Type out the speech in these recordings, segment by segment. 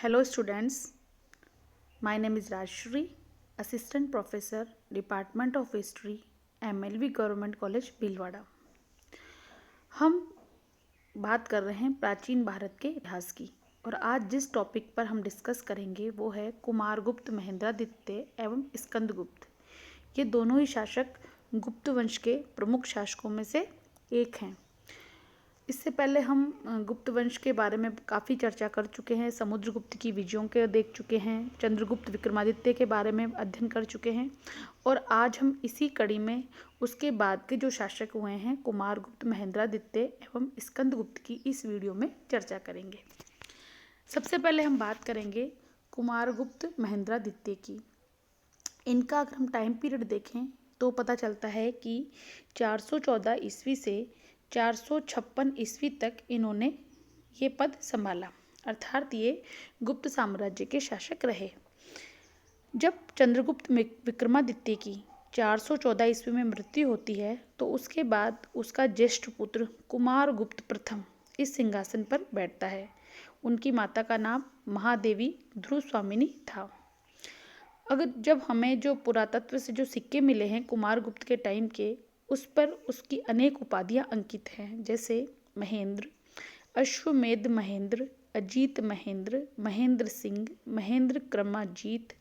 Hello students, my name is Rajshri, Assistant Professor, Department of History, MLV Government College, Bhilwara. हम बात कर रहे हैं प्राचीन भारत के इतिहास की और आज जिस टॉपिक पर हम डिस्कस करेंगे वो है कुमारगुप्त, महेंद्रादित्य एवं स्कंदगुप्त। ये दोनों ही शासक गुप्त वंश के प्रमुख शासकों में से एक हैं। इससे पहले हम गुप्त वंश के बारे में काफ़ी चर्चा कर चुके हैं, समुद्रगुप्त की विजयों के देख चुके हैं, चंद्रगुप्त विक्रमादित्य के बारे में अध्ययन कर चुके हैं और आज हम इसी कड़ी में उसके बाद के जो शासक हुए हैं कुमारगुप्त, महेंद्रादित्य एवं स्कंदगुप्त की इस वीडियो में चर्चा करेंगे। सबसे पहले हम बात करेंगे कुमारगुप्त, महेंद्रादित्य की। इनका अगर हम टाइम पीरियड देखें तो पता चलता है कि 414 ईस्वी से 456 ईस्वी तक इन्होंने ये पद संभाला, अर्थात ये गुप्त साम्राज्य के शासक रहे। जब चंद्रगुप्त विक्रमादित्य की 414 ईस्वी में मृत्यु होती है तो उसके बाद उसका ज्येष्ठ पुत्र कुमारगुप्त प्रथम इस सिंहासन पर बैठता है। उनकी माता का नाम महादेवी ध्रुवस्वामिनी था। अगर जब हमें जो पुरातत्व से जो सिक्के मिले हैं कुमारगुप्त के टाइम के, उस पर उसकी अनेक उपाधियां अंकित हैं, जैसे महेंद्र, अश्वमेध महेंद्र, अजीत महेंद्र, महेंद्र सिंह, महेंद्र क्रमाजीत,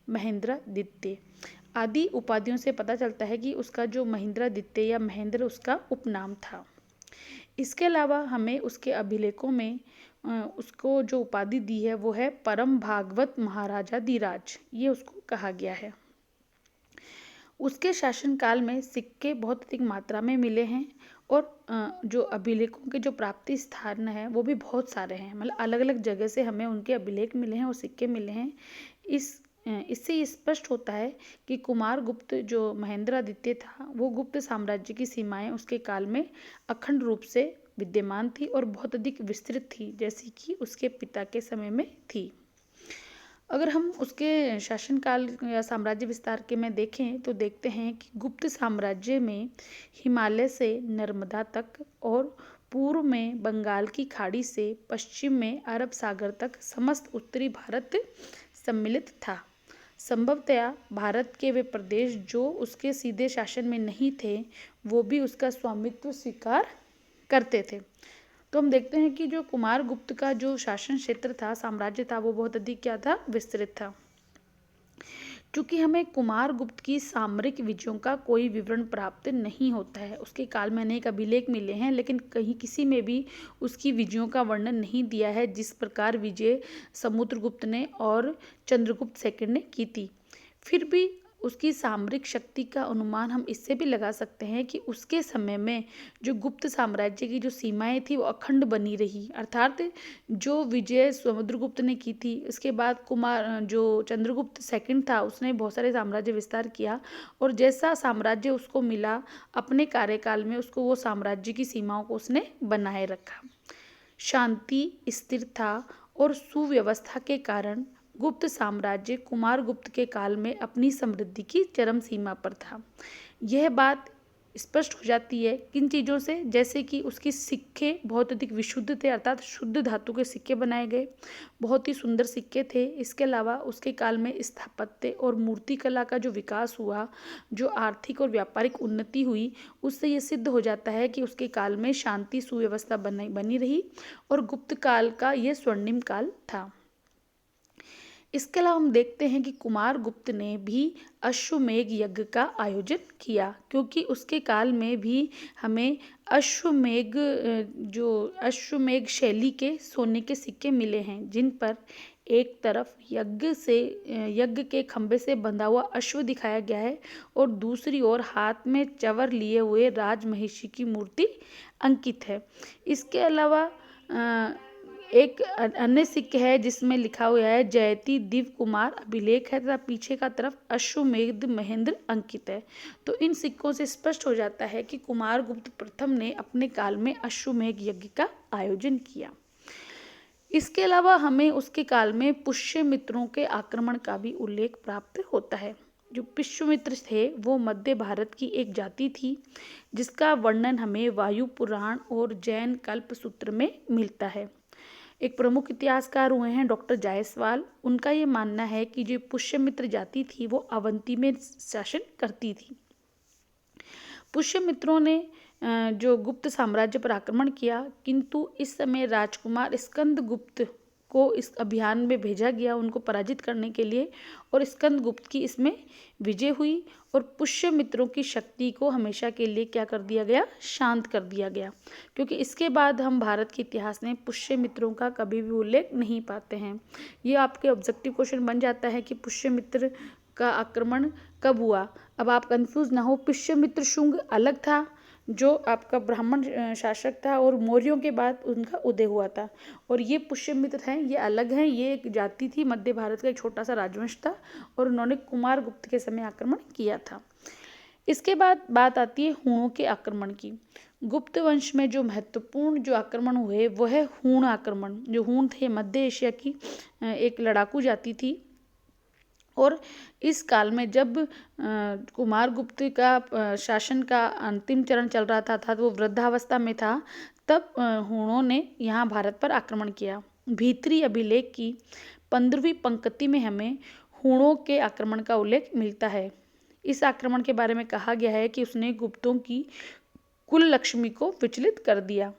महेंद्रादित्य आदि उपाधियों से पता चलता है कि उसका जो महेंद्रादित्य या महेंद्र उसका उपनाम था। इसके अलावा हमें उसके अभिलेखों में उसको जो उपाधि दी है वो है परम भागवत महाराजाधिराज, ये उसको कहा गया है। उसके शासनकाल में सिक्के बहुत अधिक मात्रा में मिले हैं और जो अभिलेखों के जो प्राप्ति स्थान है वो भी बहुत सारे हैं, मतलब अलग अलग जगह से हमें उनके अभिलेख मिले हैं और सिक्के मिले हैं। इससे ये स्पष्ट होता है कि कुमारगुप्त जो महेंद्रादित्य था वो गुप्त साम्राज्य की सीमाएं उसके काल में अखंड रूप से विद्यमान थी और बहुत अधिक विस्तृत थी, जैसी कि उसके पिता के समय में थी। अगर हम उसके शासनकाल या साम्राज्य विस्तार के में देखें तो देखते हैं कि गुप्त साम्राज्य में हिमालय से नर्मदा तक और पूर्व में बंगाल की खाड़ी से पश्चिम में अरब सागर तक समस्त उत्तरी भारत सम्मिलित था। संभवतया भारत के वे प्रदेश जो उसके सीधे शासन में नहीं थे वो भी उसका स्वामित्व स्वीकार करते थे। तो हम देखते हैं कि जो कुमारगुप्त का जो शासन क्षेत्र था, साम्राज्य था, वो बहुत अधिक क्या था, विस्तृत था। चूंकि हमें कुमारगुप्त की सामरिक विजयों का कोई विवरण प्राप्त नहीं होता है, उसके काल में अनेक अभिलेख मिले हैं लेकिन कहीं किसी में भी उसकी विजयों का वर्णन नहीं दिया है जिस प्रकार विजय समुद्रगुप्त ने और चंद्रगुप्त सेकंड ने की थी। फिर भी उसकी सामरिक शक्ति का अनुमान हम इससे भी लगा सकते हैं कि उसके समय में जो गुप्त साम्राज्य की जो सीमाएं थी वो अखंड बनी रही, अर्थात जो विजय समुद्रगुप्त ने की थी उसके बाद जो चंद्रगुप्त सेकंड था उसने बहुत सारे साम्राज्य विस्तार किया और जैसा साम्राज्य उसको मिला अपने कार्यकाल में उसको वो साम्राज्य की सीमाओं को उसने बनाए रखा। शांति, स्थिरता और सुव्यवस्था के कारण गुप्त साम्राज्य कुमारगुप्त के काल में अपनी समृद्धि की चरम सीमा पर था। यह बात स्पष्ट हो जाती है किन चीज़ों से, जैसे कि उसकी सिक्के बहुत अधिक विशुद्ध थे, अर्थात शुद्ध धातु के सिक्के बनाए गए, बहुत ही सुंदर सिक्के थे। इसके अलावा उसके काल में स्थापत्य और मूर्ति कला का जो विकास हुआ, जो आर्थिक और व्यापारिक उन्नति हुई, उससे ये सिद्ध हो जाता है कि उसके काल में शांति सुव्यवस्था बनी रही और गुप्त काल का ये स्वर्णिम काल था। इसके अलावा हम देखते हैं कि कुमारगुप्त ने भी अश्वमेध यज्ञ का आयोजन किया, क्योंकि उसके काल में भी हमें अश्वमेध शैली के सोने के सिक्के मिले हैं जिन पर एक तरफ यज्ञ के खंभे से बंधा हुआ अश्व दिखाया गया है और दूसरी ओर हाथ में चवर लिए हुए राजमहिषी की मूर्ति अंकित है। इसके अलावा एक अन्य सिक्के है जिसमें लिखा हुआ है जयति दिव कुमार अभिलेख है तथा पीछे का तरफ अश्वमेध महेंद्र अंकित है। तो इन सिक्कों से स्पष्ट हो जाता है कि कुमारगुप्त प्रथम ने अपने काल में अश्वमेध यज्ञ का आयोजन किया। इसके अलावा हमें उसके काल में पुष्यमित्रों के आक्रमण का भी उल्लेख प्राप्त होता है। जो पुष्यमित्र थे वो मध्य भारत की एक जाति थी जिसका वर्णन हमें वायु पुराण और जैन कल्प सूत्र में मिलता है। एक प्रमुख इतिहासकार हुए हैं डॉक्टर जायसवाल। उनका ये मानना है कि जो पुष्यमित्र जाति थी वो अवंती में शासन करती थी। पुष्यमित्रों ने जो गुप्त साम्राज्य पर आक्रमण किया, किंतु इस समय राजकुमार स्कंदगुप्त को इस अभियान में भेजा गया उनको पराजित करने के लिए, और स्कंदगुप्त की इसमें विजय हुई और पुष्यमित्रों की शक्ति को हमेशा के लिए क्या कर दिया गया, शांत कर दिया गया। क्योंकि इसके बाद हम भारत के इतिहास में पुष्यमित्रों का कभी भी उल्लेख नहीं पाते हैं। ये आपके ऑब्जेक्टिव क्वेश्चन बन जाता है कि पुष्यमित्र का आक्रमण कब हुआ। अब आप कंफ्यूज ना हो, पुष्यमित्र शुंग अलग था जो आपका ब्राह्मण शासक था और मौर्यों के बाद उनका उदय हुआ था, और ये पुष्यमित्र हैं, ये अलग हैं। ये एक जाति थी, मध्य भारत का एक छोटा सा राजवंश था और उन्होंने कुमारगुप्त के समय आक्रमण किया था। इसके बाद बात आती है हूणों के आक्रमण की। गुप्त वंश में जो महत्वपूर्ण जो आक्रमण हुए वो है हूण आक्रमण। जो हूण थे मध्य एशिया की एक लड़ाकू जाति थी, और इस काल में जब कुमारगुप्त का शासन का अंतिम चरण चल रहा था तो वो वृद्धावस्था में था, तब हूणों ने यहाँ भारत पर आक्रमण किया। भीतरी अभिलेख की 15वीं पंक्ति में हमें हूणों के आक्रमण का उल्लेख मिलता है। इस आक्रमण के बारे में कहा गया है कि उसने गुप्तों की कुल लक्ष्मी को विचलित कर दिया।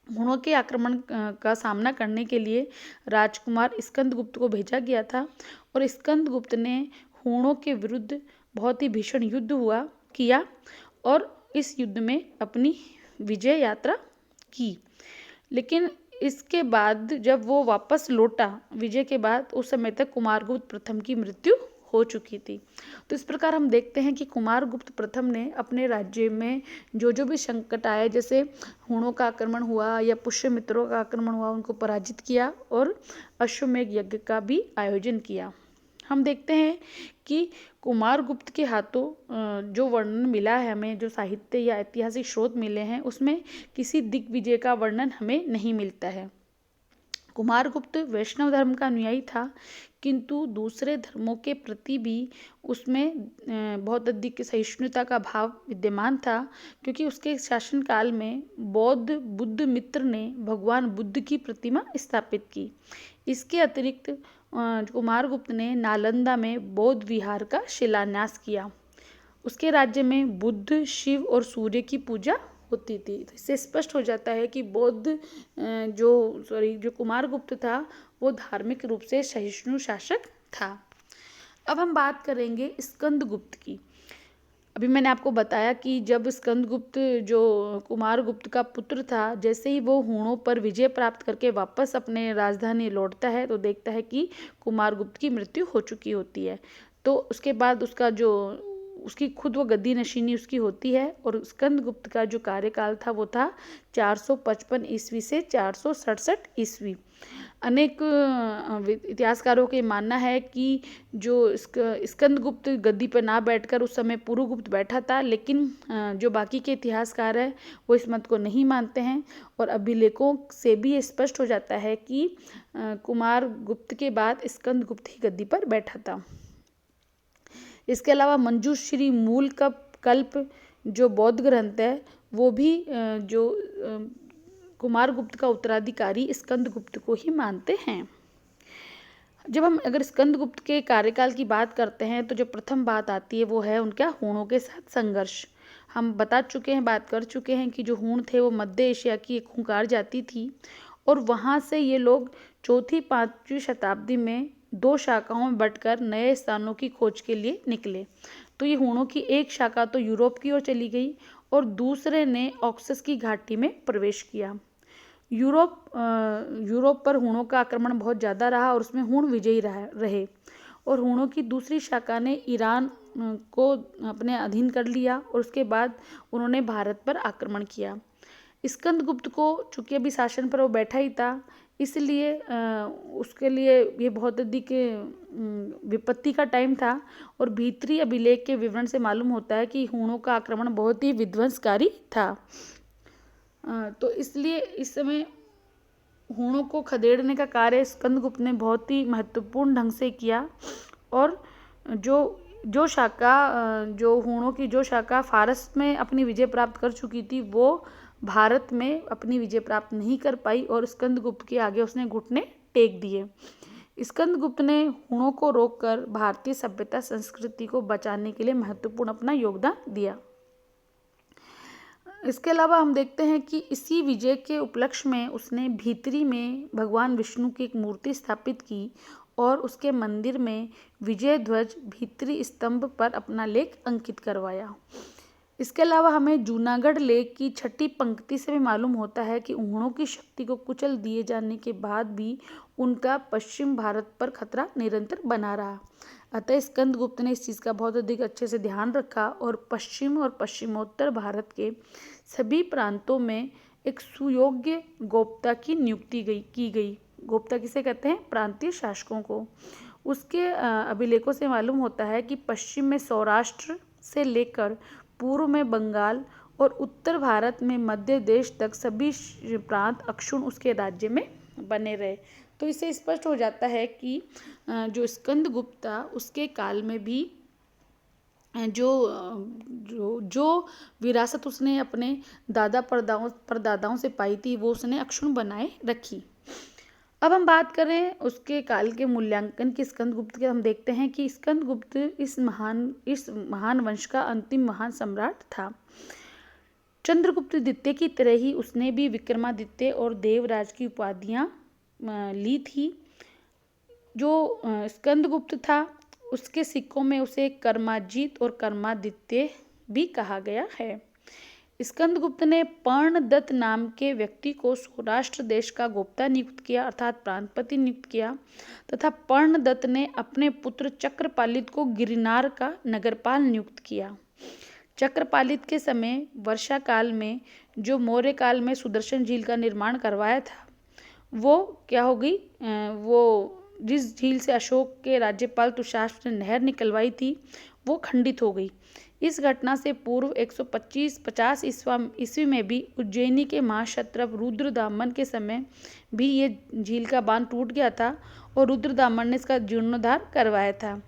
हूणों के आक्रमण का सामना करने के लिए राजकुमार स्कंदगुप्त को भेजा गया था, और स्कंदगुप्त ने हूणों के विरुद्ध बहुत ही भीषण युद्ध किया और इस युद्ध में अपनी विजय यात्रा की। लेकिन इसके बाद जब वो वापस लौटा विजय के बाद, उस समय तक कुमारगुप्त प्रथम की मृत्यु हो चुकी थी। तो इस प्रकार हम देखते हैं कि कुमारगुप्त प्रथम ने अपने राज्य में जो जो भी संकट आए, जैसे हूणों का आक्रमण हुआ या पुष्यमित्रों का आक्रमण हुआ, उनको पराजित किया और अश्वमेध यज्ञ का भी आयोजन किया। हम देखते हैं कि कुमारगुप्त के हाथों जो वर्णन मिला है हमें, जो साहित्य या ऐतिहासिक स्रोत मिले हैं, उसमें किसी दिग्विजय का वर्णन हमें नहीं मिलता है। कुमारगुप्त वैष्णव धर्म का अनुयायी था, किंतु दूसरे धर्मों के प्रति भी उसमें बहुत अधिक सहिष्णुता का भाव विद्यमान था, क्योंकि उसके शासनकाल में बुद्ध मित्र ने भगवान बुद्ध की प्रतिमा स्थापित की। इसके अतिरिक्त कुमारगुप्त ने नालंदा में बौद्ध विहार का शिलान्यास किया। उसके राज्य में बुद्ध, शिव और सूर्य की पूजा होती थी। तो इससे स्पष्ट हो जाता है कि जो कुमारगुप्त था वो धार्मिक रूप से सहिष्णु शासक था। अब हम बात करेंगे स्कंदगुप्त की। अभी मैंने आपको बताया कि जब स्कंदगुप्त जो कुमारगुप्त का पुत्र था, जैसे ही वो हूणों पर विजय प्राप्त करके वापस अपने राजधानी लौटता है तो देखता है कि कुमारगुप्त की मृत्यु हो चुकी होती है। तो उसके बाद उसकी खुद वो गद्दी नशीनी उसकी होती है, और स्कंदगुप्त का जो कार्यकाल था वो था 455 ईस्वी से 467 ईस्वी। अनेक इतिहासकारों का मानना है कि जो स्कंदगुप्त गद्दी पर ना बैठकर उस समय पुरुगुप्त बैठा था, लेकिन जो बाकी के इतिहासकार हैं वो इस मत को नहीं मानते हैं, और अभिलेखों से भी स्पष्ट हो जाता है कि कुमारगुप्त के बाद स्कंदगुप्त ही गद्दी पर बैठा था। इसके अलावा मंजूश्री मूल कल्प जो बौद्ध ग्रंथ है वो भी जो कुमारगुप्त का उत्तराधिकारी स्कंदगुप्त को ही मानते हैं। जब हम अगर स्कंदगुप्त के कार्यकाल की बात करते हैं तो जो प्रथम बात आती है वो है उनका हूणों के साथ संघर्ष। हम बात कर चुके हैं कि जो हूण थे वो मध्य एशिया की एक खूंखार जाति थी, और वहाँ से ये लोग 4वीं-5वीं शताब्दी में 2 शाखाओं में बंटकर नए स्थानों की खोज के लिए निकले। तो ये हूणों की एक शाखा तो यूरोप की ओर चली गई और दूसरे ने ऑक्सस की घाटी में प्रवेश किया। यूरोप पर हूणों का आक्रमण बहुत ज़्यादा रहा और उसमें हूण विजयी रहे, और हूणों की दूसरी शाखा ने ईरान को अपने अधीन कर लिया, और उसके बाद उन्होंने भारत पर आक्रमण किया। स्कंदगुप्त को चूँकि अभी शासन पर वो बैठा ही था, इसलिए उसके लिए ये बहुत अधिक विपत्ति का टाइम था, और भीतरी अभिलेख के विवरण से मालूम होता है कि हूणों का आक्रमण बहुत ही विध्वंसकारी था। तो इसलिए इस समय हूणों को खदेड़ने का कार्य स्कंदगुप्त ने बहुत ही महत्वपूर्ण ढंग से किया, और जो हूणों की जो शाखा फारस में अपनी विजय प्राप्त कर चुकी थी वो भारत में अपनी विजय प्राप्त नहीं कर पाई और स्कंदगुप्त के आगे उसने घुटने टेक दिए। स्कंदगुप्त ने हुणों को रोककर भारतीय सभ्यता संस्कृति को बचाने के लिए महत्वपूर्ण अपना योगदान दिया। इसके अलावा हम देखते हैं कि इसी विजय के उपलक्ष्य में उसने भीतरी में भगवान विष्णु की एक मूर्ति स्थापित की और उसके मंदिर में विजय ध्वज भीतरी स्तंभ पर अपना लेख अंकित करवाया। इसके अलावा हमें जूनागढ़ लेख की 6ठी पंक्ति से भी मालूम होता है कि हुणों की शक्ति को कुचल दिए जाने के बाद भी उनका पश्चिम भारत पर खतरा निरंतर बना रहा। अतः स्कंदगुप्त ने इस चीज़ का बहुत अधिक अच्छे से ध्यान रखा और पश्चिम और पश्चिमोत्तर भारत के सभी प्रांतों में एक सुयोग्य गोप्ता की नियुक्ति की गई। गोप्ता किसे कहते हैं? प्रांतीय शासकों को। उसके अभिलेखों से मालूम होता है कि पश्चिम में सौराष्ट्र से लेकर पूर्व में बंगाल और उत्तर भारत में मध्य देश तक सभी प्रांत अक्षुण उसके राज्य में बने रहे। तो इससे स्पष्ट हो जाता है कि जो स्कंदगुप्त था उसके काल में भी जो विरासत उसने अपने दादा परदादाओं से पाई थी वो उसने अक्षुण बनाए रखी। अब हम बात करें उसके काल के मूल्यांकन की स्कंदगुप्त के, हम देखते हैं कि स्कंदगुप्त इस महान वंश का अंतिम महान सम्राट था। चंद्रगुप्त द्वितीय की तरह ही उसने भी विक्रमादित्य और देवराज की उपाधियां ली थी। जो स्कंदगुप्त था उसके सिक्कों में उसे कर्माजीत और कर्मादित्य भी कहा गया है। स्कंदगुप्त ने पर्णदत्त नाम के व्यक्ति को सौराष्ट्र देश का गोप्ता नियुक्त किया अर्थात प्रांतपति नियुक्त किया तथा पर्णदत्त ने अपने पुत्र चक्रपालित को गिरनार का नगरपाल नियुक्त किया। चक्रपालित के समय वर्षा काल में जो मौर्य काल में सुदर्शन झील का निर्माण करवाया था वो क्या हो गई, वो जिस झील से अशोक के राज्यपाल तुषार ने नहर निकलवाई थी वो खंडित हो गई। इस घटना से पूर्व 150 ईस्वी में भी उज्जैनी के महाक्षत्रप रुद्रदामन के समय भी ये झील का बांध टूट गया था और रुद्रदामन ने इसका जीर्णोद्धार करवाया था।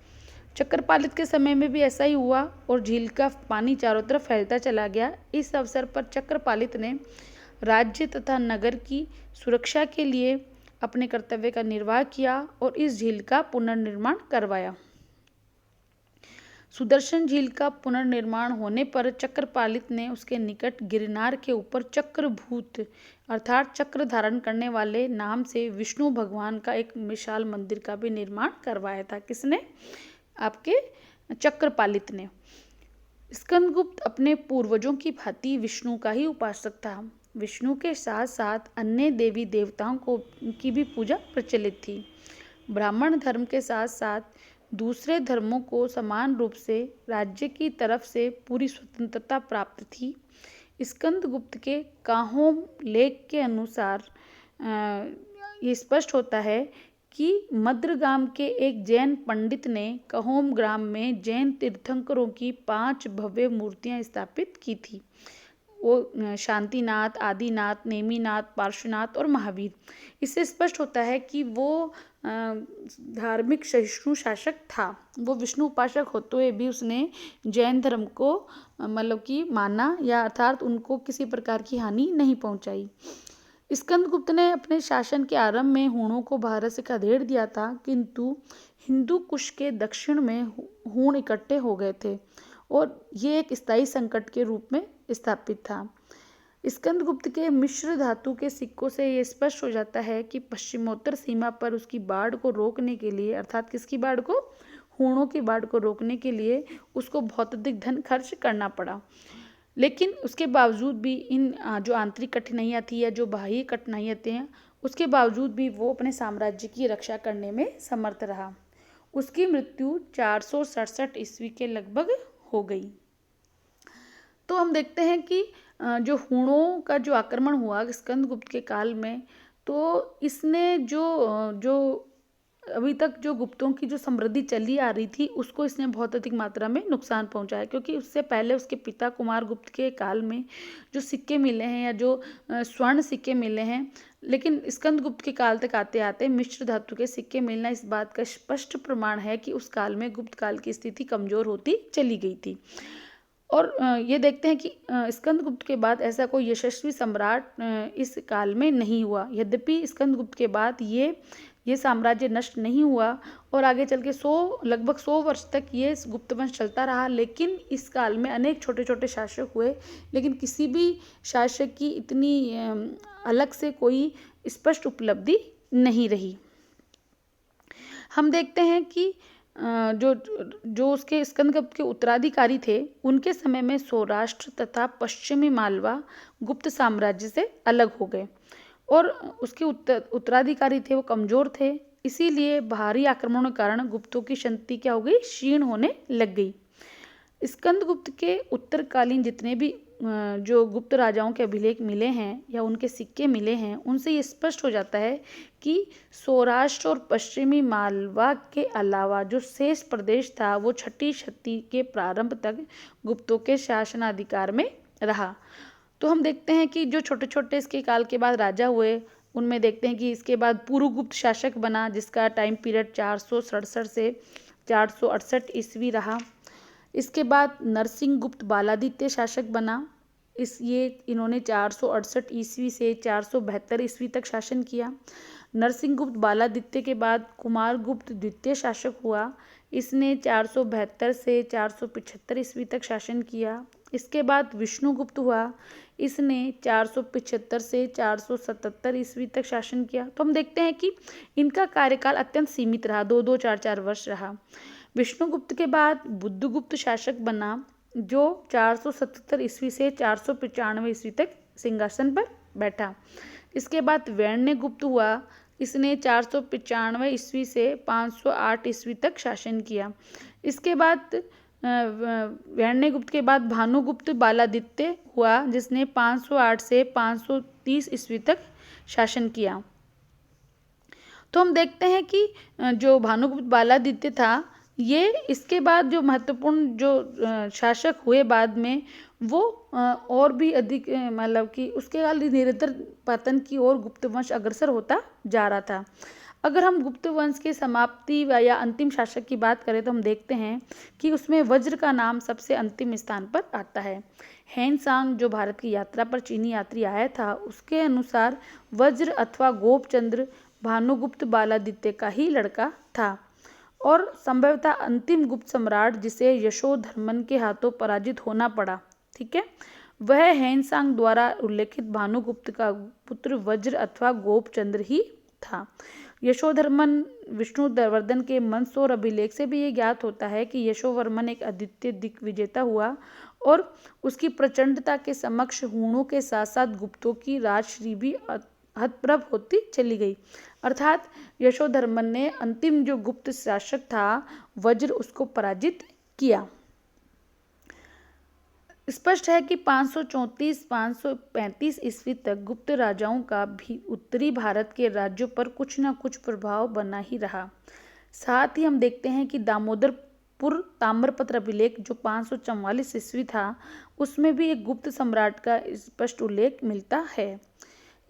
चक्रपालित के समय में भी ऐसा ही हुआ और झील का पानी चारों तरफ फैलता चला गया। इस अवसर पर चक्रपालित ने राज्य तथा नगर की सुरक्षा के लिए अपने कर्तव्य का निर्वाह किया और इस झील का पुनर्निर्माण करवाया। सुदर्शन झील का पुनर्निर्माण होने पर चक्रपालित ने उसके निकट गिरनार के ऊपर चक्रभूत अर्थात चक्र धारण करने वाले नाम से विष्णु भगवान का एक विशाल मंदिर का भी निर्माण करवाया था। किसने? आपके चक्रपालित ने। स्कंदगुप्त अपने पूर्वजों की भांति विष्णु का ही उपासक था। विष्णु के साथ साथ अन्य देवी देवताओं की भी पूजा प्रचलित थी। ब्राह्मण धर्म के साथ साथ दूसरे धर्मों को समान रूप से राज्य की तरफ से पूरी स्वतंत्रता प्राप्त थी। स्कंदगुप्त के काहोम लेख के अनुसार ये स्पष्ट होता है कि मद्रगाम के एक जैन पंडित ने कहोम ग्राम में जैन तीर्थंकरों की 5 भव्य मूर्तियां स्थापित की थी। वो शांतिनाथ, आदिनाथ, नेमिनाथ, पार्श्वनाथ और महावीर। इससे स्पष्ट होता है कि वो धार्मिक सहिष्णु शासक था। वो विष्णु उपासक होते हुए भी उसने जैन धर्म को मतलब कि माना या अर्थात उनको किसी प्रकार की हानि नहीं पहुंचाई। स्कंदगुप्त ने अपने शासन के आरंभ में हुणों को भारत से खदेड़ दिया था, किंतु हिंदू कुश के दक्षिण में हुण इकट्ठे हो गए थे और ये एक स्थायी संकट के रूप में स्थापित था। स्कंदगुप्त के मिश्र धातु के सिक्कों से ये स्पष्ट हो जाता है कि पश्चिमोत्तर सीमा पर उसकी बाढ़ को रोकने के लिए अर्थात किसकी बाढ़ को? हुणों की बाढ़ को रोकने के लिए उसको बहुत अधिक धन खर्च करना पड़ा। लेकिन उसके बावजूद भी इन जो आंतरिक कठिनाइयाँ थी या जो बाह्य कठिनाइयाँ थी उसके बावजूद भी वो अपने साम्राज्य की रक्षा करने में समर्थ रहा। उसकी मृत्यु 467 ईस्वी के लगभग हो गई। तो हम देखते हैं कि जो हुणों का जो आक्रमण हुआ स्कंदगुप्त के काल में, तो इसने जो अभी तक जो गुप्तों की जो समृद्धि चली आ रही थी उसको इसने बहुत अधिक मात्रा में नुकसान पहुंचाया, क्योंकि उससे पहले उसके पिता कुमारगुप्त के काल में जो सिक्के मिले हैं या जो स्वर्ण सिक्के मिले हैं, लेकिन स्कंदगुप्त के काल तक आते आते मिश्र धातु के सिक्के मिलना इस बात का स्पष्ट प्रमाण है कि उस काल में गुप्त काल की स्थिति कमजोर होती चली गई थी। और ये देखते हैं कि स्कंदगुप्त के बाद ऐसा कोई यशस्वी सम्राट इस काल में नहीं हुआ। यद्यपि स्कंदगुप्त के बाद ये साम्राज्य नष्ट नहीं हुआ और आगे चल के लगभग 100 वर्ष तक ये गुप्त वंश चलता रहा, लेकिन इस काल में अनेक छोटे छोटे शासक हुए, लेकिन किसी भी शासक की इतनी अलग से कोई स्पष्ट उपलब्धि नहीं रही। हम देखते हैं कि जो जो उसके स्कंदगुप्त के उत्तराधिकारी थे, उनके समय में सौराष्ट्र तथा पश्चिमी मालवा गुप्त साम्राज्य से अलग हो गए और उसके उत्तराधिकारी थे वो कमजोर थे, इसीलिए बाहरी आक्रमणों के कारण गुप्तों की शक्ति क्या हो गई, क्षीण होने लग गई। स्कंदगुप्त के उत्तरकालीन जितने भी जो गुप्त राजाओं के अभिलेख मिले हैं या उनके सिक्के मिले हैं, उनसे ये स्पष्ट हो जाता है कि सौराष्ट्र और पश्चिमी मालवा के अलावा जो शेष प्रदेश था वो छठी शती के प्रारंभ तक गुप्तों के शासनाधिकार में रहा। तो हम देखते हैं कि जो छोटे छोटे इसके काल के बाद राजा हुए, उनमें देखते हैं कि इसके बाद पुरुगुप्त शासक बना, जिसका टाइम पीरियड 467 से 468 ईस्वी रहा। इसके बाद नरसिंहगुप्त बालादित्य शासक बना। इन्होंने 468 ईस्वी से 472 ईस्वी तक शासन किया। नरसिंहगुप्त बालादित्य के बाद कुमारगुप्त द्वितीय शासक हुआ। इसने 472 से 475 ईस्वी तक शासन किया। इसके बाद विष्णुगुप्त हुआ। इसने 475 से 477 ईस्वी तक शासन किया। तो हम देखते हैं कि इनका कार्यकाल अत्यंत सीमित रहा, 2-2, 4-4 वर्ष रहा। विष्णुगुप्त के बाद बुद्धगुप्त शासक बना, जो 477 ईस्वी से 495 ईस्वी तक सिंहासन पर बैठा। इसके बाद वैण्यगुप्त हुआ। इसने 495 ईस्वी से 508 ईस्वी तक शासन किया। इसके बाद वैण्यगुप्त के बाद भानुगुप्त बालादित्य हुआ, जिसने 508 से 530 ईस्वी तक शासन किया। तो हम देखते हैं कि जो भानुगुप्त बालादित्य था, ये इसके बाद जो महत्वपूर्ण जो शासक हुए बाद में, वो और भी अधिक मतलब कि उसके बाद निरंतर पतन की ओर गुप्त वंश अग्रसर होता जा रहा था। अगर हम गुप्त वंश की समाप्ति या अंतिम शासक की बात करें तो हम देखते हैं कि उसमें वज्र का नाम सबसे अंतिम स्थान पर आता है। हेनसांग जो भारत की यात्रा पर चीनी यात्री आया था, उसके अनुसार वज्र अथवा गोपचंद्र भानुगुप्त बालादित्य का ही लड़का था और संभवतः अंतिम गुप्त सम्राट जिसे यशोधर्मन के हाथों पराजित होना पड़ा, ठीक है, वह हेनसांग द्वारा उल्लेखित भानुगुप्त का पुत्र वज्र अथवा गोपचंद्र ही था। यशोधर्मन विष्णुवर्धन के मंदसौर अभिलेख से भी ये ज्ञात होता है कि यशोवर्मन एक अद्वितीय दिग्विजेता हुआ और उसकी प्रचंडता के समक्ष हूणों के साथ साथ गुप्तों की राजश्री भी हतप्रभ होती चली गई। अर्थात यशोधर्मन ने अंतिम जो गुप्त शासक था वज्र, उसको पराजित किया। स्पष्ट है कि 534-535 ईस्वी तक गुप्त राजाओं का भी उत्तरी भारत के राज्यों पर कुछ न कुछ प्रभाव बना ही रहा। साथ ही हम देखते हैं कि दामोदरपुर ताम्रपत्र अभिलेख जो 544 ईस्वी था, उसमें भी एक गुप्त सम्राट का स्पष्ट उल्लेख मिलता है।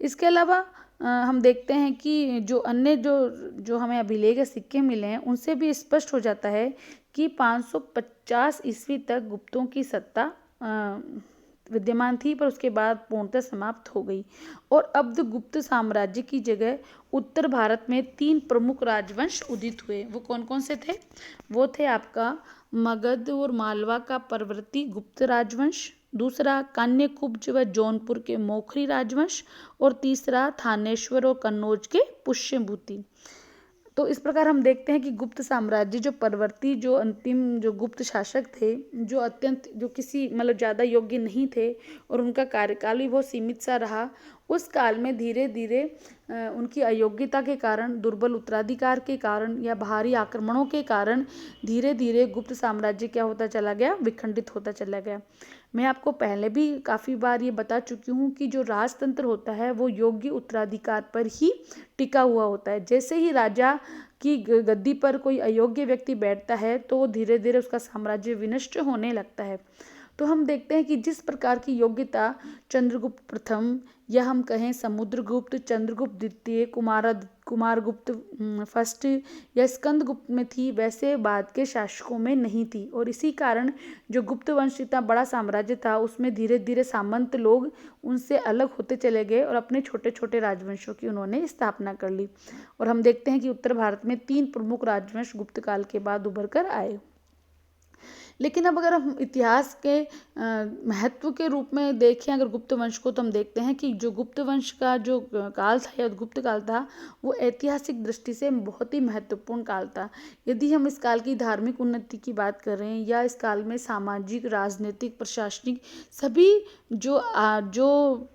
इसके अलावा हम देखते हैं कि जो अन्य जो हमें अभिलेख या सिक्के मिले हैं, उनसे भी स्पष्ट हो जाता है कि 550 ईस्वी तक गुप्तों की सत्ता विद्यमान थी, पर उसके बाद पूर्णतः समाप्त हो गई और अब गुप्त साम्राज्य की जगह उत्तर भारत में 3 प्रमुख राजवंश उदित हुए। वो कौन कौन से थे? वो थे आपका मगध और मालवा का परवर्ती गुप्त राजवंश, दूसरा कान्यकुब्ज व जौनपुर के मोखरी राजवंश और तीसरा थानेश्वर और कन्नौज के पुष्यभूति। तो इस प्रकार हम देखते हैं कि गुप्त साम्राज्य जो परवर्ती जो अंतिम जो गुप्त शासक थे, जो अत्यंत जो किसी मतलब ज़्यादा योग्य नहीं थे और उनका कार्यकाल भी बहुत सीमित सा रहा, उस काल में धीरे धीरे उनकी अयोग्यता के कारण, दुर्बल उत्तराधिकार के कारण या बाहरी आक्रमणों के कारण धीरे धीरे गुप्त साम्राज्य क्या होता चला गया, विखंडित होता चला गया। मैं आपको पहले भी काफ़ी बार ये बता चुकी हूँ कि जो राजतंत्र होता है वो योग्य उत्तराधिकार पर ही टिका हुआ होता है। जैसे ही राजा की गद्दी पर कोई अयोग्य व्यक्ति बैठता है तो धीरे धीरे उसका साम्राज्य विनष्ट होने लगता है। तो हम देखते हैं कि जिस प्रकार की योग्यता चंद्रगुप्त प्रथम या हम कहें समुद्रगुप्त, चंद्रगुप्त द्वितीय, कुमारगुप्त फर्स्ट या स्कंदगुप्त में थी, वैसे बाद के शासकों में नहीं थी। और इसी कारण जो गुप्त वंश इतना बड़ा साम्राज्य था, उसमें धीरे धीरे सामंत लोग उनसे अलग होते चले गए और अपने छोटे छोटे राजवंशों की उन्होंने स्थापना कर ली। और हम देखते हैं कि उत्तर भारत में 3 प्रमुख राजवंश गुप्त काल के बाद उभर कर आए। लेकिन अब अगर हम इतिहास के महत्व के रूप में देखें अगर गुप्त वंश को, तो हम देखते हैं कि जो गुप्त वंश का जो काल था या गुप्त काल था, वो ऐतिहासिक दृष्टि से बहुत ही महत्वपूर्ण काल था। यदि हम इस काल की धार्मिक उन्नति की बात करें या इस काल में सामाजिक, राजनीतिक, प्रशासनिक सभी जो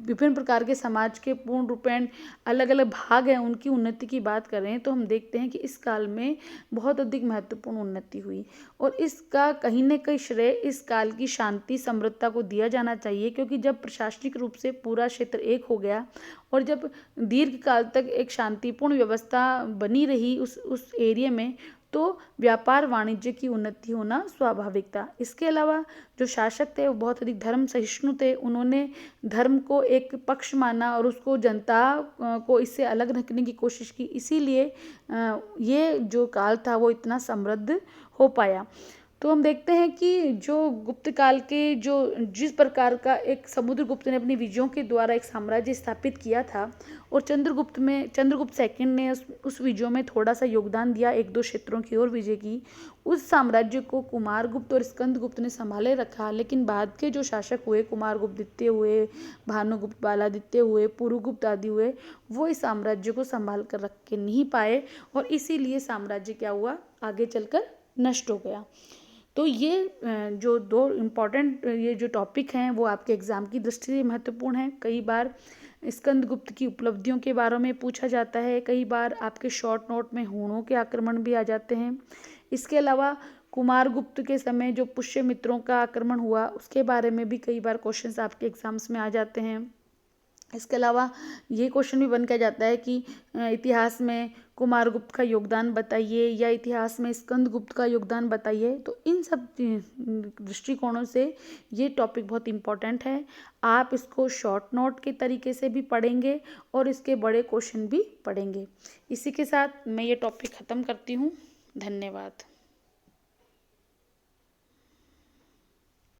विभिन्न प्रकार के समाज के पूर्ण रूपेण अलग अलग भाग हैं, उनकी उन्नति की बात करें, तो हम देखते हैं कि इस काल में बहुत अधिक महत्वपूर्ण उन्नति हुई। और इसका कहीं न कहीं श्रेय इस काल की शांति समृद्धता को दिया जाना चाहिए, क्योंकि जब प्रशासनिक रूप से पूरा क्षेत्र एक हो गया और जब दीर्घ काल तक एक शांतिपूर्ण व्यवस्था बनी रही उस एरिया में, तो व्यापार वाणिज्य की उन्नति होना स्वाभाविक था। इसके अलावा जो शासक थे वो बहुत अधिक धर्म सहिष्णु थे। उन्होंने धर्म को एक पक्ष माना और उसको जनता को इससे अलग रखने की कोशिश की। इसीलिए ये जो काल था वो इतना समृद्ध हो पाया। तो हम देखते हैं कि जो गुप्त काल के जिस प्रकार का एक समुद्रगुप्त ने अपनी विजयों के द्वारा एक साम्राज्य स्थापित किया था, और चंद्रगुप्त सेकंड ने उस विजयों में थोड़ा सा योगदान दिया, 1-2 क्षेत्रों की ओर विजय की। उस साम्राज्य को कुमारगुप्त और स्कंदगुप्त ने संभाले रखा। लेकिन बाद के जो शासक हुए, कुमारगुप्त द्वितीय हुए, भानुगुप्त बालादित्य हुए, पुरुगुप्त आदि हुए, वो इस साम्राज्य को संभाल कर रख के नहीं पाए और इसीलिए साम्राज्य क्या हुआ, आगे चलकर नष्ट हो गया। तो ये जो 2 इम्पॉर्टेंट ये जो टॉपिक हैं वो आपके एग्ज़ाम की दृष्टि से महत्वपूर्ण है। कई बार स्कंदगुप्त की उपलब्धियों के बारे में पूछा जाता है, कई बार आपके शॉर्ट नोट में हूणों के आक्रमण भी आ जाते हैं। इसके अलावा कुमारगुप्त के समय जो पुष्यमित्रों का आक्रमण हुआ, उसके बारे में भी कई बार क्वेश्चंस आपके एग्जाम्स में आ जाते हैं। इसके अलावा ये क्वेश्चन भी बन के जाता है कि इतिहास में कुमारगुप्त का योगदान बताइए या इतिहास में स्कंदगुप्त का योगदान बताइए। तो इन सब दृष्टिकोणों से ये टॉपिक बहुत इम्पोर्टेंट है। आप इसको शॉर्ट नोट के तरीके से भी पढ़ेंगे और इसके बड़े क्वेश्चन भी पढ़ेंगे। इसी के साथ मैं ये टॉपिक ख़त्म करती हूँ। धन्यवाद।